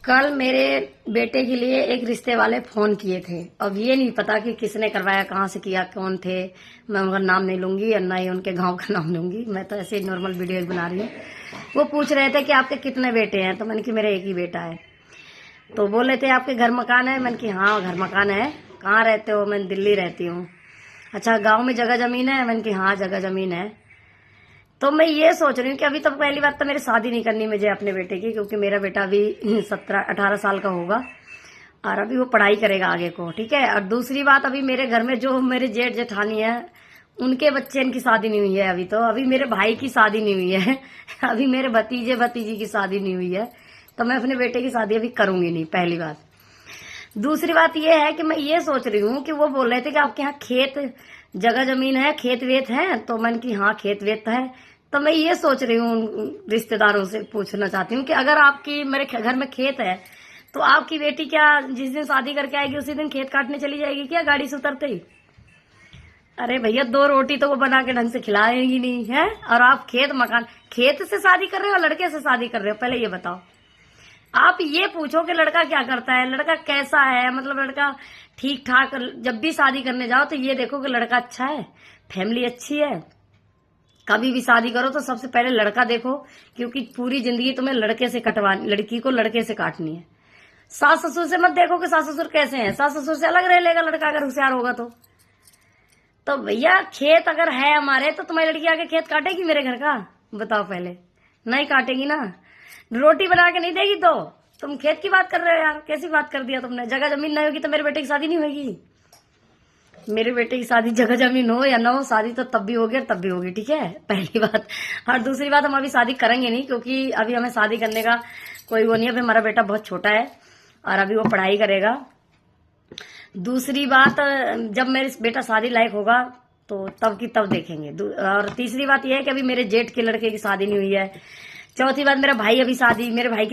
कल मेरे बेटे के लिए एक रिश्ते वाले फोन किए थे। अब ये नहीं पता कि किसने करवाया, कहाँ से किया, कौन थे। मैं उनका नाम नहीं लूंगी और ना ही उनके गांव का नाम लूंगी। मैं तो ऐसे ही नॉर्मल वीडियो बना रही हूँ। वो पूछ रहे थे कि आपके कितने बेटे हैं, तो मैंने कि मेरा एक ही बेटा है। तो बोल रहे थे आपके घर मकान है। मैंने कि हाँ घर मकान है। कहाँ रहते हो? मैं दिल्ली रहती हूँ। अच्छा गाँव में जगह जमीन है? मैंने कि हाँ जगह जमीन है। तो मैं ये सोच रही हूँ कि अभी तो पहली बात तो मेरी शादी नहीं करनी मुझे अपने बेटे की, क्योंकि मेरा बेटा अभी 17-18 साल का होगा और अभी वो पढ़ाई करेगा आगे को, ठीक है। और दूसरी बात, अभी मेरे घर में जो मेरे जेठ जेठानी है उनके बच्चे, इनकी शादी नहीं हुई है अभी तो। अभी मेरे भाई की शादी नहीं हुई है अभी मेरे भतीजे भतीजी की शादी नहीं हुई है। तो मैं अपने बेटे की शादी अभी करूंगी नहीं, पहली बात। दूसरी बात यह है कि मैं ये सोच रही हूँ कि वो बोल रहे थे कि आपके यहाँ खेत जगह जमीन है, खेत वेत है। तो मैंने कि हाँ खेत वेत है। तो मैं ये सोच रही हूँ, रिश्तेदारों से पूछना चाहती हूँ कि अगर आपकी मेरे घर में खेत है तो आपकी बेटी क्या जिस दिन शादी करके आएगी उसी दिन खेत काटने चली जाएगी क्या, गाड़ी से उतरते ही? अरे भैया 2 रोटी तो वो बना के ढंग से खिलाएगी नहीं है, और आप खेत मकान, खेत से शादी कर रहे हो लड़के से शादी कर रहे हो? पहले ये बताओ। आप ये पूछो कि लड़का क्या करता है, लड़का कैसा है, मतलब लड़का ठीक ठाक। जब भी शादी करने जाओ तो ये देखो कि लड़का अच्छा है, फैमिली अच्छी है। कभी भी शादी करो तो सबसे पहले लड़का देखो, क्योंकि पूरी जिंदगी तुम्हें लड़के से कटवानी, लड़की को लड़के से काटनी है। सास ससुर से मत देखो कि सास ससुर कैसे हैं। सास ससुर से अलग रह लेगा लड़का अगर होशियार होगा तो भैया खेत अगर है हमारे तो तुम्हारी लड़की आके खेत काटेगी मेरे घर का? बताओ पहले। नहीं काटेगी ना। रोटी बना के नहीं देगी तो तुम खेत की बात कर रहे हो यार, कैसी बात कर दिया तुमने। जगह जमीन नहीं होगी तो मेरे बेटे की शादी नहीं होगी। मेरे बेटे की शादी जगह जमीन हो या ना हो, शादी तो तब भी होगी और तब भी होगी, ठीक है, पहली बात। और दूसरी बात, हम अभी शादी करेंगे नहीं, क्योंकि अभी हमें शादी करने का कोई वो नहीं है। अभी हमारा बेटा बहुत छोटा है और अभी वो पढ़ाई करेगा। दूसरी बात, जब मेरे बेटा शादी लायक होगा तो तब की तब देखेंगे। और तीसरी बात यह है कि अभी मेरे जेठ के लड़के की शादी नहीं हुई है। चौथी बात, मेरे भाई की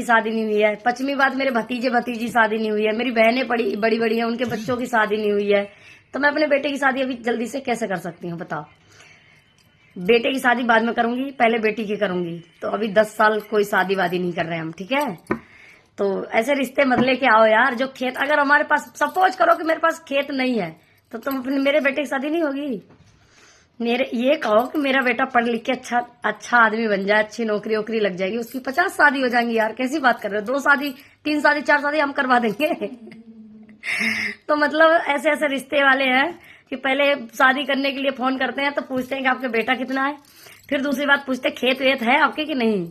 शादी नहीं हुई है। पांचवी बात, मेरे भतीजे भतीजी शादी नहीं हुई है। मेरी बहनें बड़ी बड़ी हैं, उनके बच्चों की शादी नहीं हुई है। तो मैं अपने बेटे की शादी अभी जल्दी से कैसे कर सकती हूँ बताओ। बेटे की शादी बाद में करूंगी, पहले बेटी की करूंगी। तो अभी 10 साल कोई शादी वादी नहीं कर रहे हम, ठीक है। तो ऐसे रिश्ते मत लेके आओ यार। जो खेत अगर हमारे पास, सपोज करो कि मेरे पास खेत नहीं है, तो तुम अपने मेरे बेटे की शादी नहीं होगी। मेरे ये कहो कि मेरा बेटा पढ़ लिख के अच्छा आदमी बन जाए, अच्छी नौकरी वोकरी लग जाएगी, उसकी 50 शादी हो जाएंगी यार। कैसी बात कर रहे हो? 2 शादी 3 शादी 4 शादी हम करवा देंगे तो मतलब ऐसे ऐसे रिश्ते वाले हैं कि पहले शादी करने के लिए फोन करते हैं तो पूछते हैं कि आपके बेटा कितना है, फिर दूसरी बात पूछते खेत वेत है आपके कि नहीं।